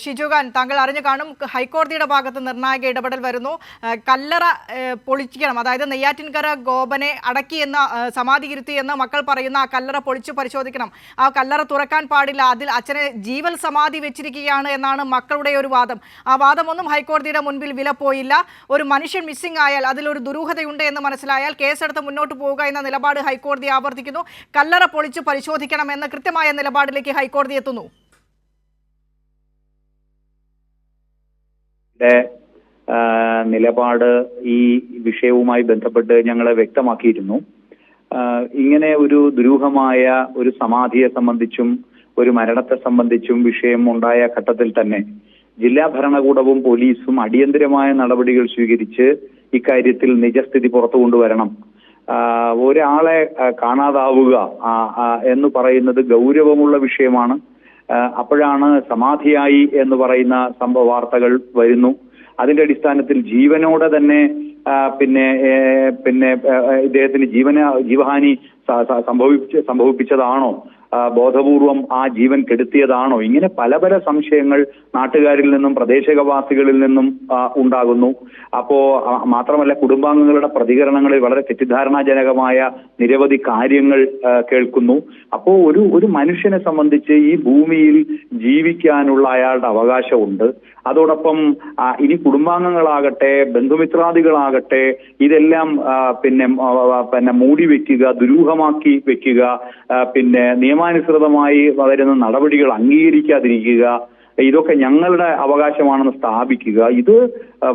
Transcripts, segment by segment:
ഷിജുഖാൻ, താങ്കൾ അറിഞ്ഞു കാണും, ഹൈക്കോടതിയുടെ ഭാഗത്ത് നിർണായക ഇടപെടൽ വരുന്നു. കല്ലറ പൊളിക്കണം, അതായത് നെയ്യാറ്റിൻകര ഗോപനെ അടക്കിയെന്ന സമാധി ഇരുത്തിയെന്ന് മക്കൾ പറയുന്ന ആ കല്ലറ പൊളിച്ചു പരിശോധിക്കണം. ആ കല്ലറ തുറക്കാൻ പാടില്ല, അതിൽ അച്ഛനെ ജീവൽ സമാധി വെച്ചിരിക്കുകയാണ് എന്നാണ് മക്കളുടെ ഒരു വാദം. ആ വാദമൊന്നും ഹൈക്കോടതിയുടെ മുൻപിൽ വില പോയില്ല. ഒരു മനുഷ്യൻ മിസ്സിംഗ് ആയാൽ, അതിലൊരു ദുരൂഹതയുണ്ട് എന്ന് മനസ്സിലായാൽ കേസെടുത്ത് മുന്നോട്ട് പോവുക എന്ന നിലപാട് ഹൈക്കോടതി ആവർത്തിക്കുന്നു. കല്ലറ പൊളിച്ചു പരിശോധിക്കണം എന്ന കൃത്യമായ നിലപാടിലേക്ക് ഹൈക്കോടതി എത്തുന്നു. നിലപാട് ഈ വിഷയവുമായി ബന്ധപ്പെട്ട് ഞങ്ങൾ വ്യക്തമാക്കിയിരുന്നു. ഇങ്ങനെ ഒരു ദുരൂഹമായ ഒരു സമാധിയെ സംബന്ധിച്ചും ഒരു മരണത്തെ സംബന്ധിച്ചും വിഷയം ഉണ്ടായ ഘട്ടത്തിൽ തന്നെ ജില്ലാ ഭരണകൂടവും പോലീസും അടിയന്തരമായ നടപടികൾ സ്വീകരിച്ച് ഇക്കാര്യത്തിൽ നിജസ്ഥിതി പുറത്തു കൊണ്ടുവരണം. ഒരാളെ കാണാതാവുക എന്ന് പറയുന്നത് ഗൗരവമുള്ള വിഷയമാണ്. അപ്പോഴാണ് സമാധിയായി എന്ന് പറയുന്ന സംഭവ വാർത്തകൾ വരുന്നു. അതിന്റെ അടിസ്ഥാനത്തിൽ ജീവനോടെ തന്നെ പിന്നെ ഇദ്ദേഹത്തിന് ജീവഹാനി സംഭവിപ്പിച്ചതാണോ, ബോധപൂർവം ആ ജീവൻ കെടുത്തിയതാണോ, ഇങ്ങനെ പല പല സംശയങ്ങൾ നാട്ടുകാരിൽ നിന്നും പ്രദേശവാസികളിൽ നിന്നും ഉണ്ടാകുന്നു. അപ്പോ മാത്രമല്ല, കുടുംബാംഗങ്ങളുടെ പ്രതികരണങ്ങളിൽ വളരെ തെറ്റിദ്ധാരണാജനകമായ നിരവധി കാര്യങ്ങൾ കേൾക്കുന്നു. അപ്പോ ഒരു മനുഷ്യനെ സംബന്ധിച്ച് ഈ ഭൂമിയിൽ ജീവിക്കാനുള്ള അയാളുടെ അവകാശമുണ്ട്. അതോടൊപ്പം ഇനി കുടുംബാംഗങ്ങളാകട്ടെ ബന്ധുമിത്രാദികളാകട്ടെ ഇതെല്ലാം പിന്നെ മൂടി വെക്കുക, ദുരൂഹമാക്കി വെക്കുക, പിന്നെ നിയമാനുസൃതമായി വരുന്ന നടപടികൾ അംഗീകരിക്കാതിരിക്കുക, ഇതൊക്കെ ഞങ്ങളുടെ അവകാശമാണെന്ന് സ്ഥാപിക്കുക. ഇത്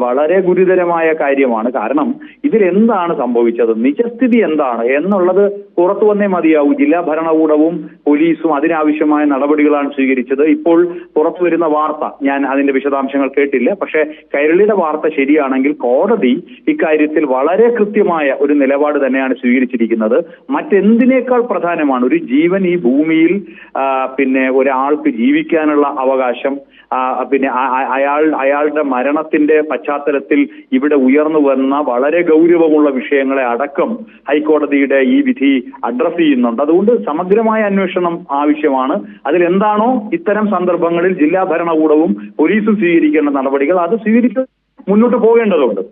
വളരെ ഗുരുതരമായ കാര്യമാണ്. കാരണം ഇതിലെന്താണ് സംഭവിച്ചത്, നിജസ്ഥിതി എന്താണ് എന്നുള്ളത് പുറത്തു വന്നേ മതിയാവൂ. ജില്ലാ ഭരണകൂടവും പോലീസും അതിനാവശ്യമായ നടപടികളാണ് സ്വീകരിച്ചത്. ഇപ്പോൾ പുറത്തു വരുന്ന വാർത്ത, ഞാൻ അതിന്റെ വിശദാംശങ്ങൾ കേട്ടില്ല, പക്ഷേ കൈരളിയുടെ വാർത്ത ശരിയാണെങ്കിൽ കോടതി ഇക്കാര്യത്തിൽ വളരെ കൃത്യമായ ഒരു നിലപാട് തന്നെയാണ് സ്വീകരിച്ചിരിക്കുന്നത്. മറ്റെന്തിനേക്കാൾ പ്രധാനമാണ് ഒരു ജീവൻ ഈ ഭൂമിയിൽ പിന്നെ ഒരാൾക്ക് ജീവിക്കാനുള്ള അവകാശം. പിന്നെ അയാളുടെ മരണത്തിന്റെ പശ്ചാത്തലത്തിൽ ഇവിടെ ഉയർന്നു വന്ന വളരെ ഗൗരവമുള്ള വിഷയങ്ങളെ അടക്കം ഹൈക്കോടതിയുടെ ഈ വിധി അഡ്രസ് ചെയ്യുന്നുണ്ട്. അതുകൊണ്ട് സമഗ്രമായ അന്വേഷണം ആവശ്യമാണ്. അതിലെന്താണോ ഇത്തരം സന്ദർഭങ്ങളിൽ ജില്ലാ ഭരണകൂടവും പോലീസും സ്വീകരിക്കേണ്ട നടപടികൾ അത് സ്വീകരിച്ച് മുന്നോട്ട് പോകേണ്ടതുണ്ട്.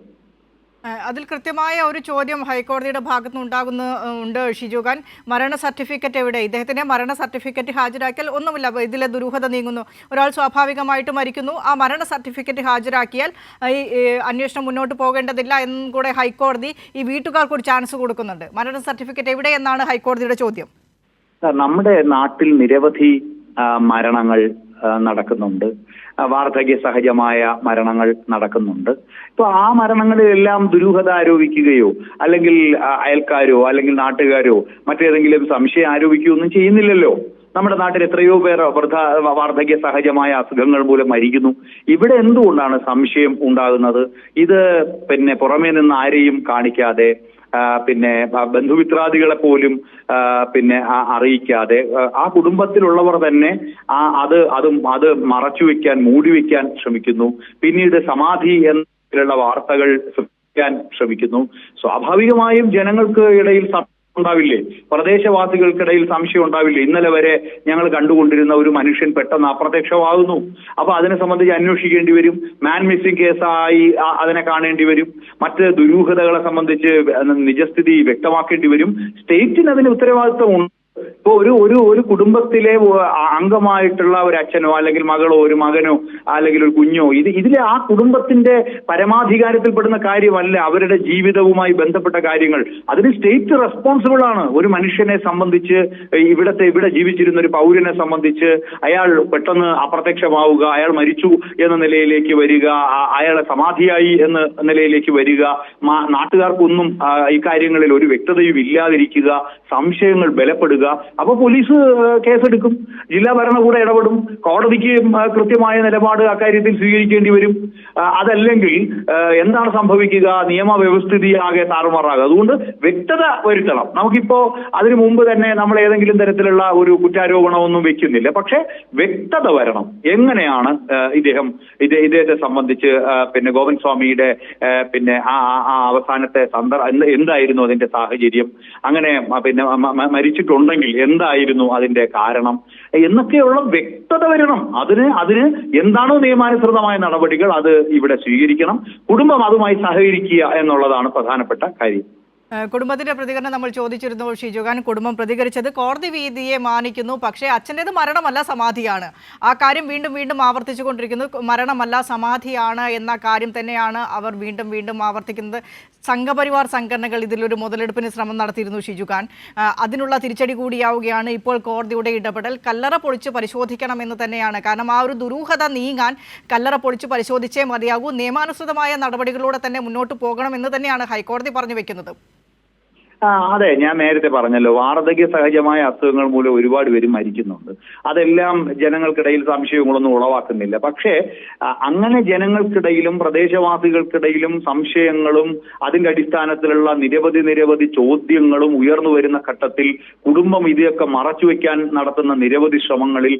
അതിൽ കൃത്യമായ ഒരു ചോദ്യം ഹൈക്കോടതിയുടെ ഭാഗത്തുനിന്ന് ഉണ്ടാകുന്നുണ്ട് ഷിജുഖാൻ. മരണ സർട്ടിഫിക്കറ്റ് എവിടെ? ഇദ്ദേഹത്തിന്റെ മരണ സർട്ടിഫിക്കറ്റ് ഹാജരാക്കിയാൽ ഒന്നുമില്ല, ഇതിലെ ദുരൂഹത നീങ്ങുന്നു. ഒരാൾ സ്വാഭാവികമായിട്ട് മരിക്കുന്നു, ആ മരണ സർട്ടിഫിക്കറ്റ് ഹാജരാക്കിയാൽ ഈ അന്വേഷണം മുന്നോട്ട് പോകേണ്ടതില്ല എന്നും കൂടെ ഹൈക്കോടതി ഈ വീട്ടുകാർക്ക് ഒരു ചാൻസ് കൊടുക്കുന്നുണ്ട്. മരണ സർട്ടിഫിക്കറ്റ് എവിടെ എന്നാണ് ഹൈക്കോടതിയുടെ ചോദ്യം. നമ്മുടെ നാട്ടിൽ നിരവധി മരണങ്ങൾ നടക്കുന്നുണ്ട്, വാർദ്ധക്യ സഹജമായ മരണങ്ങൾ നടക്കുന്നുണ്ട്. ഇപ്പൊ ആ മരണങ്ങളിലെല്ലാം ദുരൂഹത ആരോപിക്കുകയോ അല്ലെങ്കിൽ അയൽക്കാരോ അല്ലെങ്കിൽ നാട്ടുകാരോ മറ്റേതെങ്കിലും സംശയം ആരോപിക്കുകയോ ഒന്നും ചെയ്യുന്നില്ലല്ലോ. നമ്മുടെ നാട്ടിൽ എത്രയോ പേർ വാർദ്ധക്യ സഹജമായ അസുഖങ്ങൾ മൂലം മരിക്കുന്നു. ഇവിടെ എന്തുകൊണ്ടാണ് സംശയം ഉണ്ടാകുന്നത്? ഇത് പിന്നെ പുറമേ നിന്ന് ആരെയും കാണിക്കാതെ, പിന്നെ ബന്ധുമിത്രാദികളെ പോലും പിന്നെ അറിയിക്കാതെ ആ കുടുംബത്തിലുള്ളവർ തന്നെ അത് മറച്ചു വെക്കാൻ, മൂടി വെക്കാൻ ശ്രമിക്കുന്നു. പിന്നീട് സമാധി എന്നുള്ള വാർത്തകൾ സൃഷ്ടിക്കാൻ ശ്രമിക്കുന്നു. സ്വാഭാവികമായും ജനങ്ങൾക്ക് ഇടയിൽ ഉണ്ടാവില്ലേ, പ്രദേശവാസികൾക്കിടയിൽ സംശയം ഉണ്ടാവില്ലേ? ഇന്നലെ വരെ ഞങ്ങൾ കണ്ടുകൊണ്ടിരുന്ന ഒരു മനുഷ്യൻ പെട്ടെന്ന് അപ്രത്യക്ഷമാകുന്നു. അപ്പൊ അതിനെ സംബന്ധിച്ച് അന്വേഷിക്കേണ്ടി വരും. മാൻ മിസ്സിംഗ് കേസായി അതിനെ കാണേണ്ടി വരും. മറ്റ് ദുരൂഹതകളെ സംബന്ധിച്ച് നിജസ്ഥിതി വ്യക്തമാക്കേണ്ടി വരും. സ്റ്റേറ്റിന് അതിന് ഉത്തരവാദിത്വമുണ്ട്. ഇപ്പൊ ഒരു കുടുംബത്തിലെ അംഗമായിട്ടുള്ള ഒരു അച്ഛനോ അല്ലെങ്കിൽ മകളോ ഒരു മകനോ അല്ലെങ്കിൽ ഒരു കുഞ്ഞോ ഇതിലെ ആ കുടുംബത്തിന്റെ പരമാധികാരത്തിൽപ്പെടുന്ന കാര്യമല്ല അവരുടെ ജീവിതവുമായി ബന്ധപ്പെട്ട കാര്യങ്ങൾ. അതിന് സ്റ്റേറ്റ് റെസ്പോൺസിബിൾ ആണ്. ഒരു മനുഷ്യനെ സംബന്ധിച്ച് ഇവിടെ ജീവിച്ചിരുന്ന ഒരു പൗരനെ സംബന്ധിച്ച് അയാൾ പെട്ടെന്ന് അപ്രത്യക്ഷമാവുക, അയാൾ മരിച്ചു എന്ന നിലയിലേക്ക് വരിക, അയാളെ സമാധിയായി എന്ന നിലയിലേക്ക് വരിക, നാട്ടുകാർക്കൊന്നും ഇക്കാര്യങ്ങളിൽ ഒരു വ്യക്തതയും ഇല്ലാതിരിക്കുക, സംശയങ്ങൾ ബലപ്പെടുക. അപ്പൊ പോലീസ് കേസെടുക്കും, ജില്ലാ ഭരണകൂടം ഇടപെടും, കോടതിക്ക് കൃത്യമായ നിലപാട് അക്കാര്യത്തിൽ സ്വീകരിക്കേണ്ടി വരും. അതല്ലെങ്കിൽ എന്താണ് സംഭവിക്കുക? നിയമവ്യവസ്ഥിതി ആകെ താറുമാറാകുക. അതുകൊണ്ട് വ്യക്തത വരുത്തണം. നമുക്കിപ്പോ അതിനു മുമ്പ് തന്നെ നമ്മൾ ഏതെങ്കിലും തരത്തിലുള്ള ഒരു കുറ്റാരോപണമൊന്നും വെക്കുന്നില്ല, പക്ഷെ വ്യക്തത വരണം. എങ്ങനെയാണ് ഇദ്ദേഹത്തെ സംബന്ധിച്ച് പിന്നെ ഗോവിൻ സ്വാമിയുടെ പിന്നെ ആ അവസാനത്തെ എന്തായിരുന്നു അതിന്റെ സാഹചര്യം? അങ്ങനെ പിന്നെ മരിച്ചിട്ടുണ്ടെങ്കിൽ എന്തായിരുന്നു അതിന്റെ കാരണം? എന്നൊക്കെയുള്ള വ്യക്തത വരണം. അതിന് എന്താണോ നിയമാനുസൃതമായ നടപടികൾ അത് ഇവിടെ സ്വീകരിക്കണം. കുടുംബം അതുമായി സഹകരിക്കുക എന്നുള്ളതാണ് പ്രധാനപ്പെട്ട കാര്യം. കുടുംബത്തിന്റെ പ്രതികരണം നമ്മൾ ചോദിച്ചിരുന്നു ഷിജുഖാൻ. കുടുംബം പ്രതികരിച്ചത് കോടതി വിധിയെ മാനിക്കുന്നു, പക്ഷേ അച്ഛൻ്റേത് മരണമല്ല സമാധിയാണ്. ആ കാര്യം വീണ്ടും വീണ്ടും ആവർത്തിച്ചു കൊണ്ടിരിക്കുന്നു. മരണമല്ല സമാധിയാണ് എന്ന കാര്യം തന്നെയാണ് അവർ വീണ്ടും വീണ്ടും ആവർത്തിക്കുന്നത്. സംഘപരിവാർ സംഘടനകൾ ഇതിലൊരു മുതലെടുപ്പിന് ശ്രമം നടത്തിയിരുന്നു ഷിജുഖാൻ. അതിനുള്ള തിരിച്ചടി കൂടിയാവുകയാണ് ഇപ്പോൾ കോടതിയുടെ ഇടപെടൽ. കല്ലറ പൊളിച്ച് പരിശോധിക്കണമെന്ന് തന്നെയാണ്. കാരണം ആ ഒരു ദുരൂഹത നീങ്ങാൻ കല്ലറ പൊളിച്ച് പരിശോധിച്ചേ മതിയാകൂ. നിയമാനുസൃതമായ നടപടികളിലൂടെ തന്നെ മുന്നോട്ട് പോകണമെന്ന് തന്നെയാണ് ഹൈക്കോടതി പറഞ്ഞു വെക്കുന്നത്. അതെ, ഞാൻ നേരത്തെ പറഞ്ഞല്ലോ, വാർദ്ധക്യ സഹജമായ അസുഖങ്ങൾ മൂലം ഒരുപാട് പേര് മരിക്കുന്നുണ്ട്. അതെല്ലാം ജനങ്ങൾക്കിടയിൽ സംശയങ്ങളൊന്നും ഉളവാക്കുന്നില്ല. പക്ഷേ അങ്ങനെ ജനങ്ങൾക്കിടയിലും പ്രദേശവാസികൾക്കിടയിലും സംശയങ്ങളും അതിന്റെ അടിസ്ഥാനത്തിലുള്ള നിരവധി ചോദ്യങ്ങളും ഉയർന്നു വരുന്ന ഘട്ടത്തിൽ കുടുംബം ഇതൊക്കെ മറച്ചുവെക്കാൻ നടത്തുന്ന നിരവധി ശ്രമങ്ങളിൽ